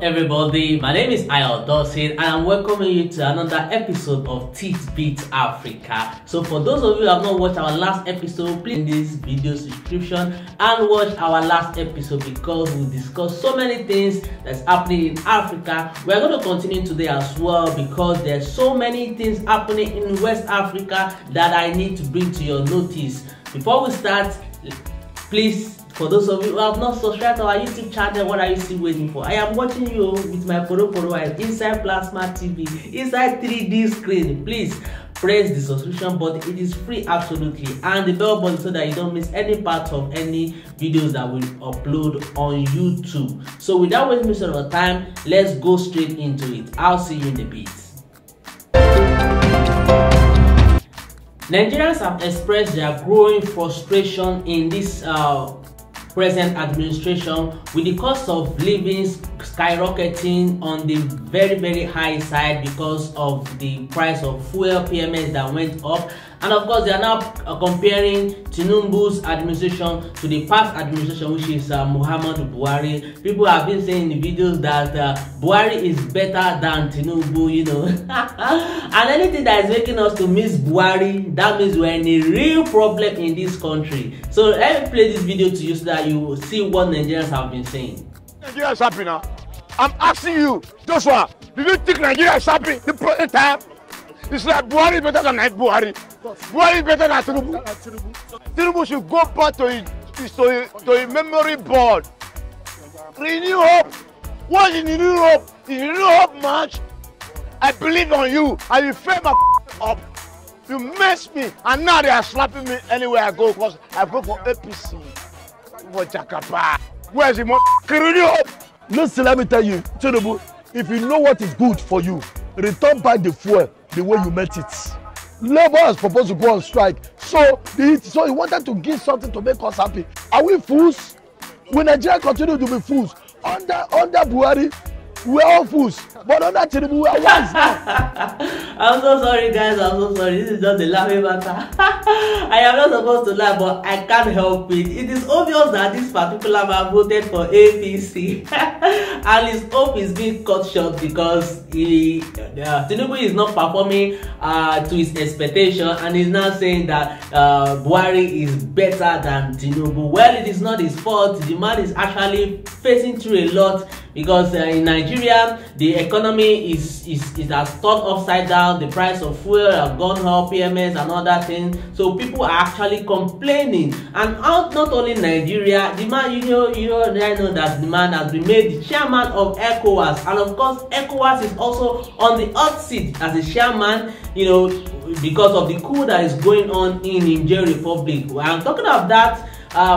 everybody, my name is Ayo Dawson and I'm welcoming you to another episode of Teeth Beat Africa. So for those of you who have not watched our last episode, please this video subscription and watch our last episode because we discuss so many things that's happening in Africa. We are going to continue today as well because there's so many things happening in West Africa that I need to bring to your notice. Before we start, please, for those of you who have not subscribed to our YouTube channel, what are you still waiting for? I am watching you with my poro eyes inside plasma TV, inside 3D screen. Please press the subscription button. It is free absolutely, and the bell button so that you don't miss any part of any videos that we upload on YouTube. So without wasting much of our time, let's go straight into it. I'll see you in a bit. Nigerians have expressed their growing frustration in this present administration with the cost of living skyrocketing on the very high side because of the price of fuel PMS that went up, and of course they are now comparing Tinubu's administration to the past administration, which is Muhammadu Buhari. People have been saying in the videos that Buhari is better than Tinubu, you know. And anything that is making us to miss Buhari, that means we're in a real problem in this country. So let me play this video to you so that you will see what Nigerians have been saying. Nigeria is happy now. I'm asking you, Joshua, do you think Nigeria is happy the present time? It's like Buhari is better than Buhari. Buhari is better than Tinubu. Tinubu should go back to a memory board. Renew hope. What is renew hope? Is renew hope much? I believe on you. I will frame my up. You mess me, and now they are slapping me anywhere I go because I vote for APC. For Jakapa. Where's the more renew hope? Listen, let me tell you, Tinubu, if you know what is good for you, return back the fuel the way you met it. Labour is supposed to go on strike, so he wanted to give something to make us happy. Are we fools? Will Nigeria continue to be fools? Under Buhari, we're all fools, but under Tinubu, we are wise now. I'm so sorry, guys. I'm so sorry. This is just a laughing matter. I am not supposed to laugh, but I can't help it. It is obvious that this particular man voted for APC, and his hope is being cut short because Tinubu is not performing to his expectation, and he's now saying that Buhari is better than Tinubu. Well, it is not his fault. The man is actually facing through a lot because in Nigeria, the economy is has turned upside down. The price of fuel have gone up, PMS and other things. So people are actually complaining. And not only Nigeria, the man, you know that the man has been made the chairman of ECOWAS, and of course ECOWAS is also on the hot seat as a chairman, you know, because of the coup that is going on in Niger Republic. I'm talking of that.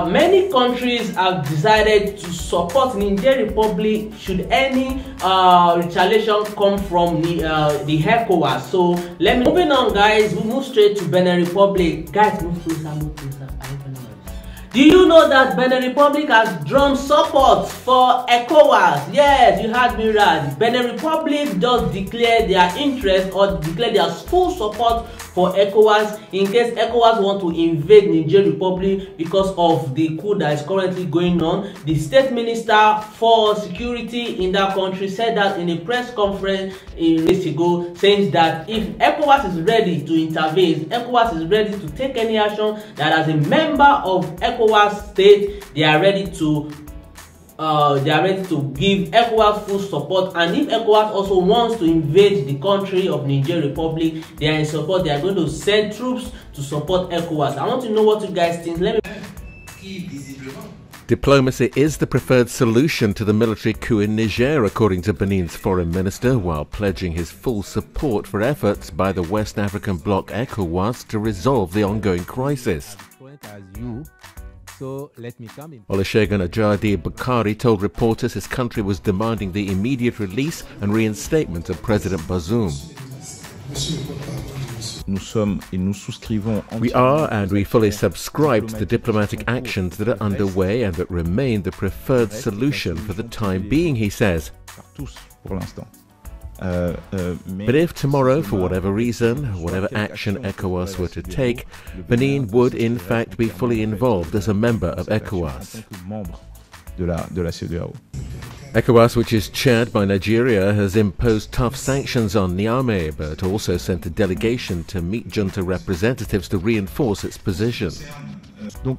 Many countries have decided to support Niger Republic should any retaliation come from the ECOWAS. So moving on, guys, we move straight to Benin Republic. Guys, move closer. Do you know that Benin Republic has drawn support for ECOWAS? Yes, you heard me right. Benin Republic just declared their interest or declared their full support for ECOWAS in case ECOWAS want to invade Niger Republic because of the coup that is currently going on. The state minister for security in that country said that in a press conference a week ago, saying that if ECOWAS is ready to intervene, ECOWAS is ready to take any action, that as a member of ECOWAS state, they are ready to give ECOWAS full support, and if ECOWAS also wants to invade the country of Niger Republic, they are in support. They are going to send troops to support ECOWAS. I want to know what you guys think. Let me. Diplomacy is the preferred solution to the military coup in Niger, according to Benin's foreign minister, while pledging his full support for efforts by the West African bloc ECOWAS to resolve the ongoing crisis. So let me come in. Olusegun Ajadi Bakari told reporters his country was demanding the immediate release and reinstatement of President Bazoum. We are and we fully subscribe to the diplomatic actions that are underway and that remain the preferred solution for the time being, he says. But if tomorrow, for whatever reason, whatever action ECOWAS were to take, Benin would in fact be fully involved as a member of ECOWAS. ECOWAS, which is chaired by Nigeria, has imposed tough sanctions on Niamey, but also sent a delegation to meet junta representatives to reinforce its position. So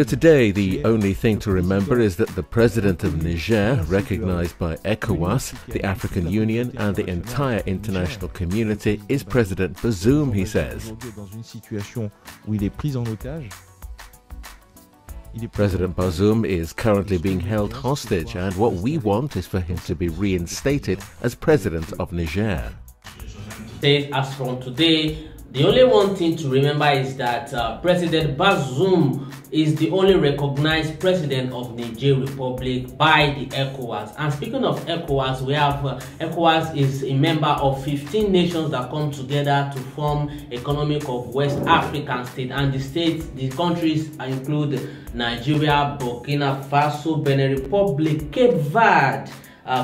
today, the only thing to remember is that the President of Niger, recognized by ECOWAS, the African Union and the entire international community, is President Bazoum, he says. President Bazoum is currently being held hostage, and what we want is for him to be reinstated as President of Niger. As from today, the only one thing to remember is that President Bazoum is the only recognized president of Niger Republic by the ECOWAS. And speaking of ECOWAS, we have ECOWAS is a member of 15 nations that come together to form economic of West African state. And the countries include Nigeria, Burkina Faso, Benin Republic, Cape Verde,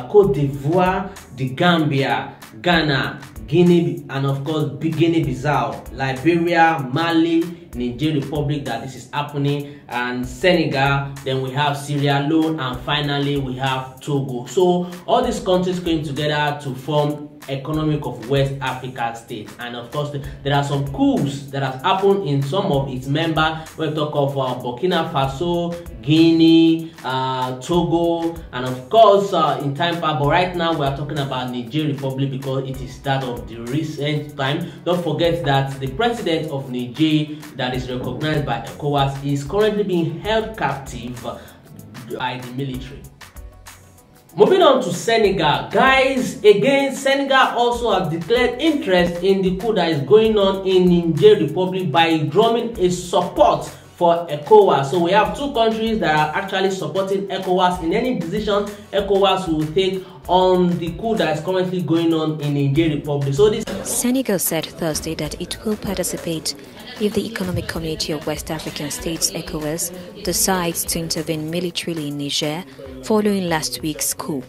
Cote d'Ivoire, the Gambia, Ghana, Guinea, and of course Guinea-Bissau, Liberia, Mali, Niger Republic, that this is happening, and Senegal. Then we have Sierra Leone, and finally we have Togo. So all these countries came together to form economic of West Africa states. And of course there are some coups that have happened in some of its members. We talk of Burkina Faso, Guinea, Togo, and of course in time past, but right now we are talking about Niger Republic because it is that of the recent time. Don't forget that the president of Niger, that is recognized by ECOWAS, is currently being held captive by the military. Moving on to Senegal, guys, again, Senegal also have declared interest in the coup that is going on in Niger Republic by drumming a support for ECOWAS. So we have two countries that are actually supporting ECOWAS in any decision ECOWAS will take on the coup that is currently going on in Niger Republic. So this Senegal said Thursday that it will participate if the Economic Community of West African States, ECOWAS, decides to intervene militarily in Niger following last week's coup.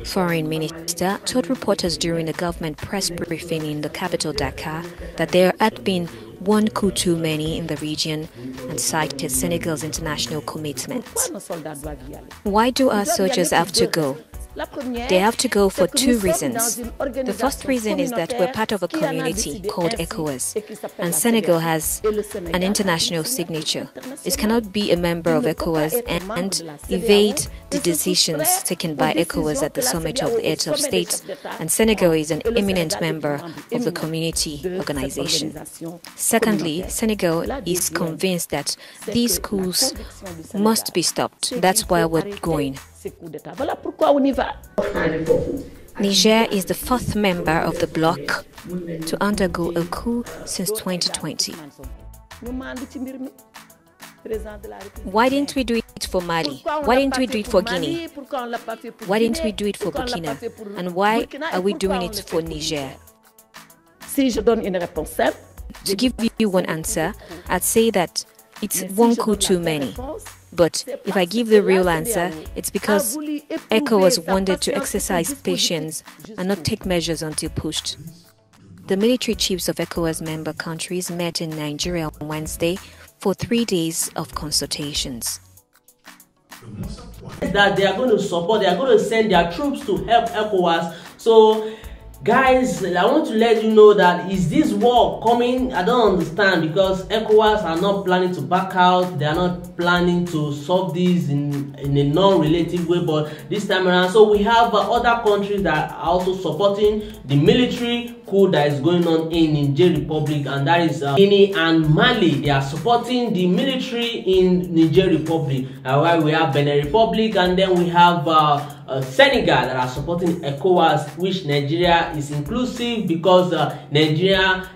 Foreign Minister told reporters during a government press briefing in the capital Dakar that there had been one coup too many in the region and cited Senegal's international commitments. Why do our soldiers have to go? They have to go for two reasons. The first reason is that we're part of a community called ECOWAS, and Senegal has an international signature. It cannot be a member of ECOWAS and evade the decisions taken by ECOWAS at the summit of the heads of states, and Senegal is an eminent member of the community organization. Secondly, Senegal is convinced that these coups must be stopped. That's why we're going. Niger is the fourth member of the bloc to undergo a coup since 2020. Why didn't we do it for Mali? Why didn't we do it for Guinea? Why didn't we do it for Burkina? And why are we doing it for Niger? To give you one answer, I'd say that it's one coup too many. But if I give the real answer, it's because ECOWAS wanted to exercise patience and not take measures until pushed. The military chiefs of ECOWAS member countries met in Nigeria on Wednesday for 3 days of consultations. That they are going to support, they are going to send their troops to help ECOWAS. So guys, I want to let you know that is this war coming? I don't understand, because ECOWAS are not planning to back out. They are not planning to solve this in a non-relative way, but this time around. So we have other countries that are also supporting the military coup that is going on in Niger Republic, and that is Guinea and Mali. They are supporting the military in Niger Republic. While we have Benin Republic, and then we have Senegal that are supporting ECOWAS, which Nigeria is inclusive because Nigeria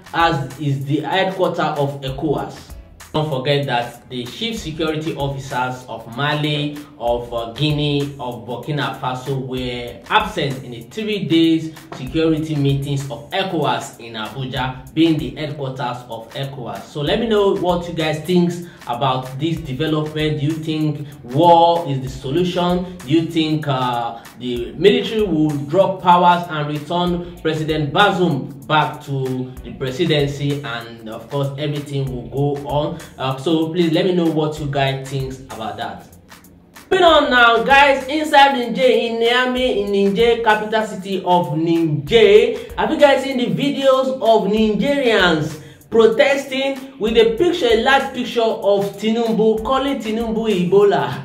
is the headquarters of ECOWAS. Don't forget that the chief security officers of Mali, of Guinea, of Burkina Faso were absent in the 3 days security meetings of ECOWAS in Abuja, being the headquarters of ECOWAS. So let me know what you guys think about this development. Do you think war is the solution? Do you think the military will drop powers and return President Bazoum back to the presidency, and of course everything will go on? So please let me know what you guys think about that. Moving on now, guys, inside Niger, in Niamey, in Niger, capital city of Niger. Have you guys seen the videos of Nigerians protesting with a picture, a large picture of Tinubu, calling Tinubu Ebola?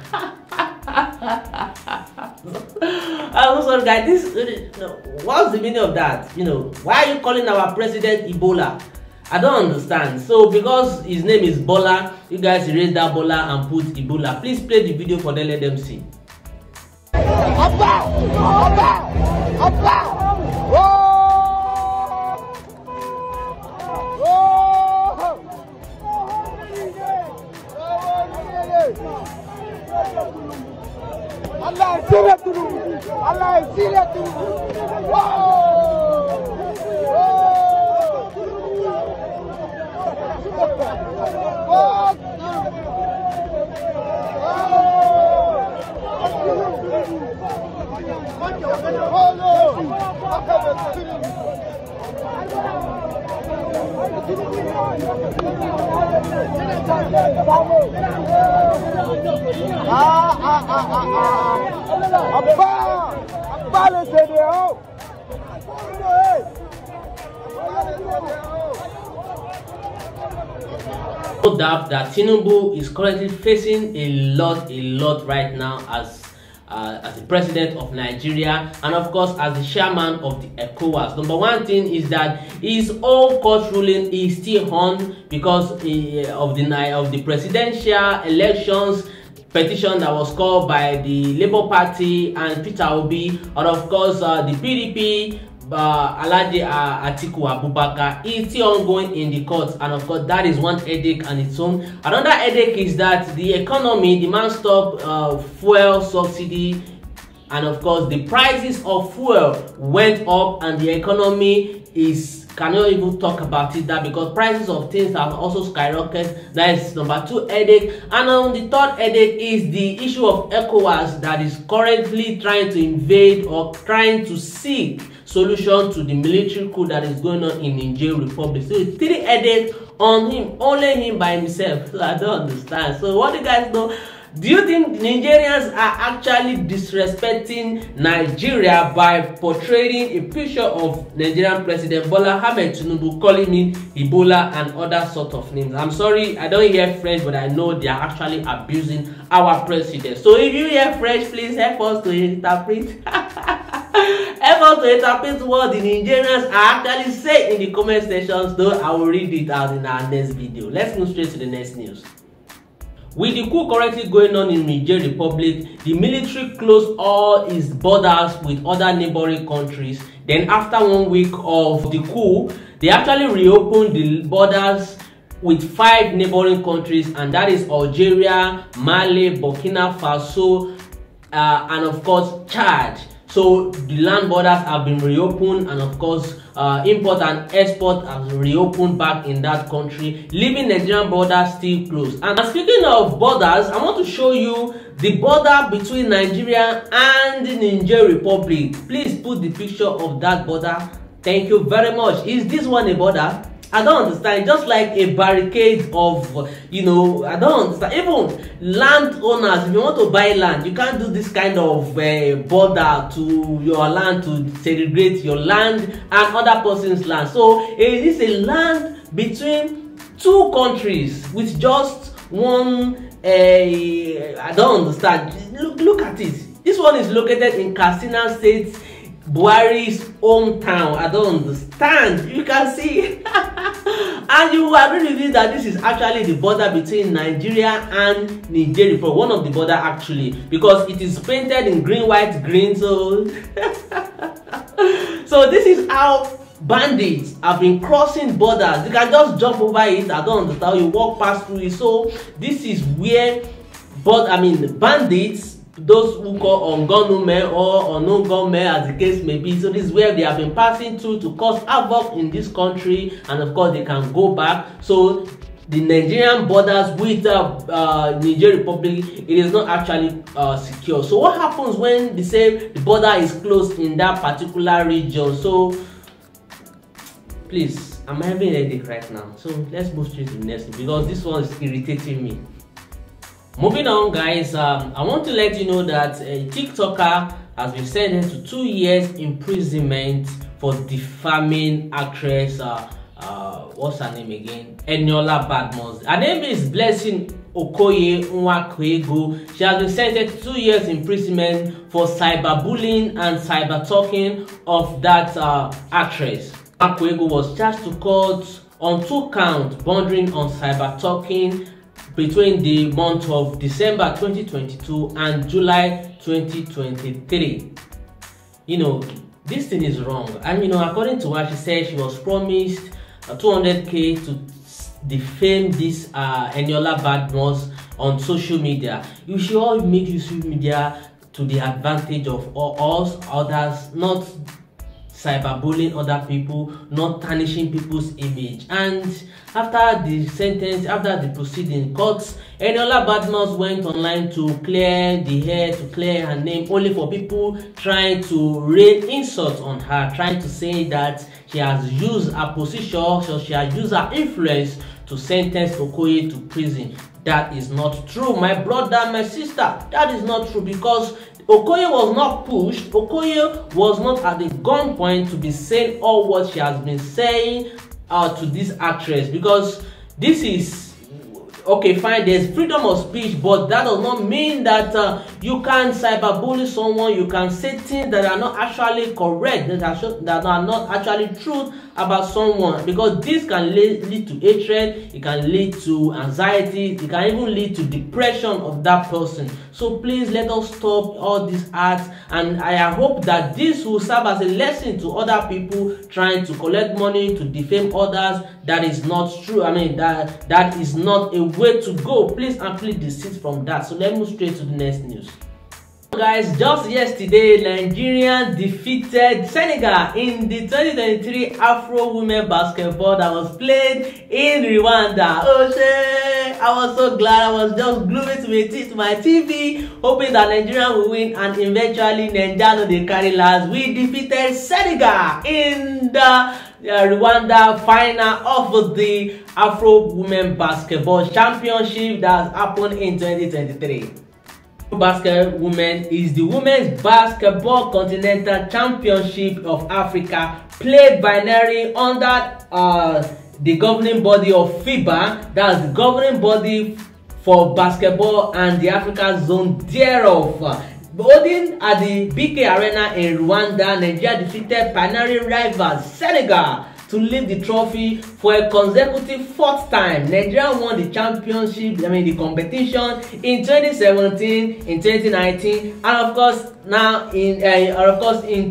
I'm sorry, guys. What's the meaning of that? You know, why are you calling our president Ebola? I don't understand. So because his name is Bola, you guys erase that Bola and put Ebola. Please play the video for them, let them see. No doubt that Tinubu is currently facing a lot right now as the president of Nigeria, and of course as the chairman of the ECOWAS. Number one thing is that his own court ruling is still on because of the presidential elections petition that was called by the Labour Party and Peter Obi, and of course the PDP. Alhaji Atiku Abubakar is still ongoing in the courts, and of course that is one headache on its own. Another headache is that the economy, the non-stop fuel subsidy, and of course the prices of fuel went up, and the economy cannot even talk about it, that because prices of things have also skyrocketed. That is number two headache. And on the third headache is the issue of ECOWAS that is currently trying to invade or trying to seek solution to the military coup that is going on in Niger Republic. So it's three headaches on him, only him by himself. So I don't understand. So what do you guys know? Do you think Nigerians are actually disrespecting Nigeria by portraying a picture of Nigerian President Bola Ahmed Tinubu, calling him Ebola and other sort of names? I'm sorry, I don't hear French, but I know they are actually abusing our president. So if you hear French, please help us to interpret. Help us to interpret what the Nigerians are actually saying in the comment sections, though I will read it out in our next video. Let's move straight to the next news. With the coup currently going on in Niger Republic, the military closed all its borders with other neighboring countries. Then after 1 week of the coup, they actually reopened the borders with 5 neighboring countries, and that is Algeria, Mali, Burkina Faso, and of course Chad. So the land borders have been reopened, and of course import and export have reopened back in that country, leaving Nigerian borders still closed. And speaking of borders, I want to show you the border between Nigeria and the Niger Republic. Please put the picture of that border. Thank you very much. Is this one a border? I don't understand. Just like a barricade of, you know, I don't understand. Even landowners, if you want to buy land, you can't do this kind of border to your land to segregate your land and other person's land. So it is a land between two countries with just one. I don't understand. Look at it. This one is located in Katsina State, Buhari's hometown. I don't understand. You can see. And you will agree with me that this is actually the border between Nigeria and Niger Republic, one of the border actually, because it is painted in green, white, green. So so this is how bandits have been crossing borders. You can just jump over it. I don't understand. You walk past through it. So this is where bandits, those who call on gunmen or unknown gunmen as the case may be, so this is where they have been passing through to cause havoc in this country, and of course they can go back. So the Nigerian borders with Niger Republic, it is not actually secure. So what happens when they say the border is closed in that particular region? So please, I'm having a headache right now, so let's move straight to the next one, because this one is irritating me. Moving on, guys, I want to let you know that a TikToker has been sentenced to 2 years imprisonment for defaming actress, what's her name again? Eniola Badmus. Her name is Blessing Okoye Nwakwego. She has been sentenced to 2 years imprisonment for cyberbullying and cyber talking of that actress. Nwakwego was charged to court on 2 counts bordering on cyber talking between the month of December 2022 and July 2023. You know, this thing is wrong. And you know, according to what she said, she was promised 200k to defame this Eniola Badmus on social media. You should all make social media to the advantage of us, others, not cyberbullying other people, not tarnishing people's image. And after the sentence, after the proceeding, courts, Eniola Badmus went online to clear the air, to clear her name, only for people trying to rain insults on her, trying to say that she has used her position, so she has used her influence to sentence Okoye to prison. That is not true, my brother, my sister. That is not true, because Okoye was not pushed. Okoye was not at the gunpoint to be saying all what she has been saying to this actress, because this is okay, fine, there's freedom of speech, but that does not mean that you can cyberbully someone, you can say things that are not actually correct, that are not actually true about someone, because this can lead to hatred, it can lead to anxiety, it can even lead to depression of that person. So please let us stop all these acts, and I hope that this will serve as a lesson to other people trying to collect money to defame others. That is not true. I mean, that is not a way to go. Please amply desist from that. So let's move straight to the next news. Guys, just yesterday, Nigerians defeated Senegal in the 2023 Afrowomen basketball that was played in Rwanda. Oh shit! I was so glad. I was just glued to my TV, hoping that Nigeria will win, and eventually Nigeria they carry last. We defeated Senegal in the Rwanda final of the Afrowomen Basketball Championship that happened in 2023. Afrobasketball Women is the Women's Basketball Continental Championship of Africa, played binary under the governing body of FIBA, that's the governing body for basketball and the Africa zone thereof. Holding at the BK Arena in Rwanda, Nigeria defeated binary rival Senegal to lift the trophy for a consecutive 4th time. Nigeria won the championship, the competition in 2017, in 2019, and of course now in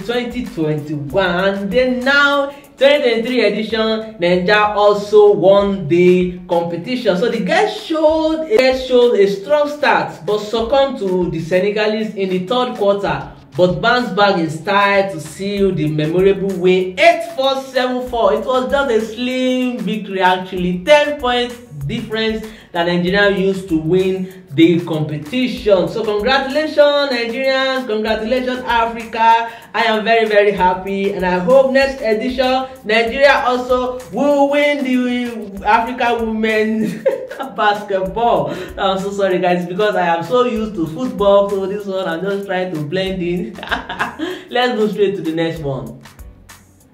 2021. And then now 2023 edition, Nigeria also won the competition. So the guys showed a strong start, but succumbed to the Senegalese in the 3rd quarter. But bounced back in style to seal the memorable win 8-4-7-4. It was just a slim victory, actually. 10-point difference that Nigeria used to win the competition. So congratulations, Nigerians. Congratulations, Africa. I am very, very happy, and I hope next edition Nigeria also will win the Africa Women basketball. I'm so sorry, guys, because I am so used to football, so this one I'm just trying to blend in. Let's go straight to the next one.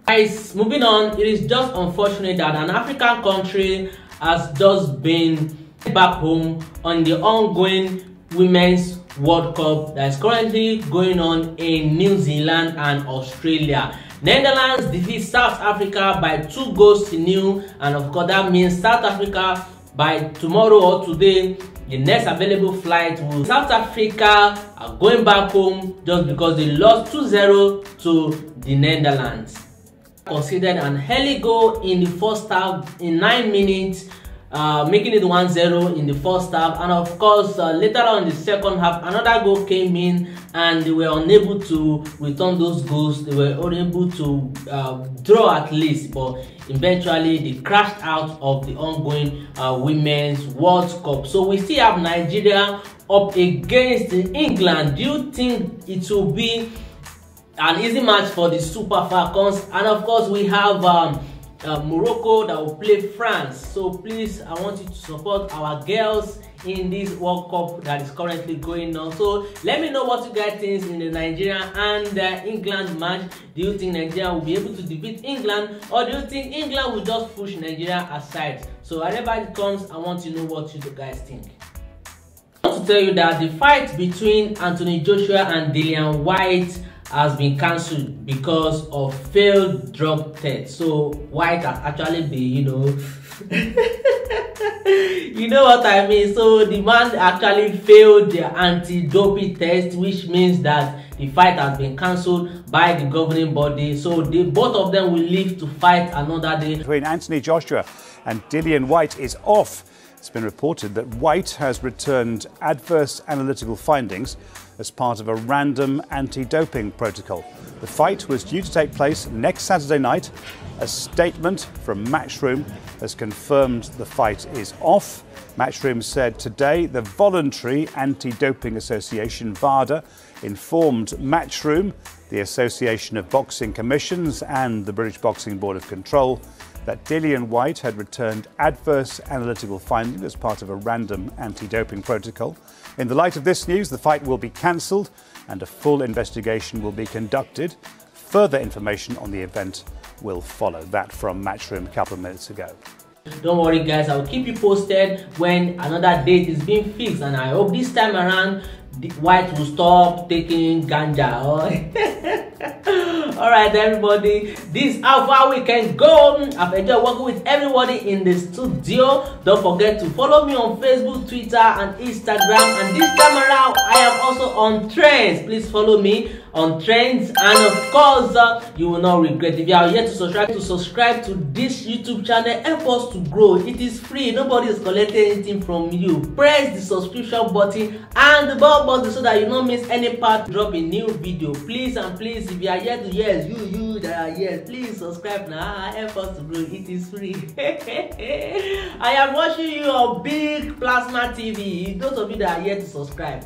Guys, moving on, it is just unfortunate that an African country has just been back home on the ongoing Women's World Cup that is currently going on in New Zealand and Australia. Netherlands defeat South Africa by 2-0, and of course that means South Africa by tomorrow or today, the next available flight will South Africa are going back home just because they lost 2-0 to the Netherlands. Considered an early goal in the first half in 9 minutes, making it 1-0 in the first half, and of course later on in the second half another goal came in and they were unable to return those goals. They were unable to draw at least, but eventually they crashed out of the ongoing Women's World Cup. So we still have Nigeria up against England. Do you think it will be an easy match for the Super Falcons? And of course we have Morocco that will play France. So please, I want you to support our girls in this World Cup that is currently going on. So let me know what you guys think in the Nigeria and England match. Do you think Nigeria will be able to defeat England, or do you think England will just push Nigeria aside? So wherever it comes, I want to know what you guys think. I want to tell you that the fight between Anthony Joshua and Dillian Whyte has been cancelled because of failed drug tests. So Whyte has actually been, you know what I mean. So the man actually failed the anti-doping test, which means that the fight has been cancelled by the governing body. So both of them will live to fight another day. Between Anthony Joshua and Dillian Whyte is off. It's been reported that Whyte has returned adverse analytical findings as part of a random anti-doping protocol. The fight was due to take place next Saturday night. A statement from Matchroom has confirmed the fight is off. Matchroom said today the Voluntary Anti-Doping Association, VADA, informed Matchroom, the Association of Boxing Commissions and the British Boxing Board of Control that Dillian Whyte had returned adverse analytical findings as part of a random anti-doping protocol. In the light of this news, the fight will be cancelled and a full investigation will be conducted. Further information on the event will follow. That from Matchroom a couple of minutes ago. Don't worry guys, I will keep you posted when another date is being fixed, and I hope this time around Whyte will stop taking ganja. Alright everybody, this is how far we can go. I've enjoyed working with everybody in the studio. Don't forget to follow me on Facebook, Twitter and Instagram, and this time around I am also on Trends. Please follow me on Trends, and of course you will not regret. If you are yet to subscribe to this YouTube channel, help us to grow. It is free, nobody is collecting anything from you. Press the subscription button and the bell button so that you don't miss any part drop a new video. Please and please, if you are yet to you that are here, please subscribe now. Help us to grow. It is free. I am watching you on Big Plasma TV. Those of you that are yet to subscribe,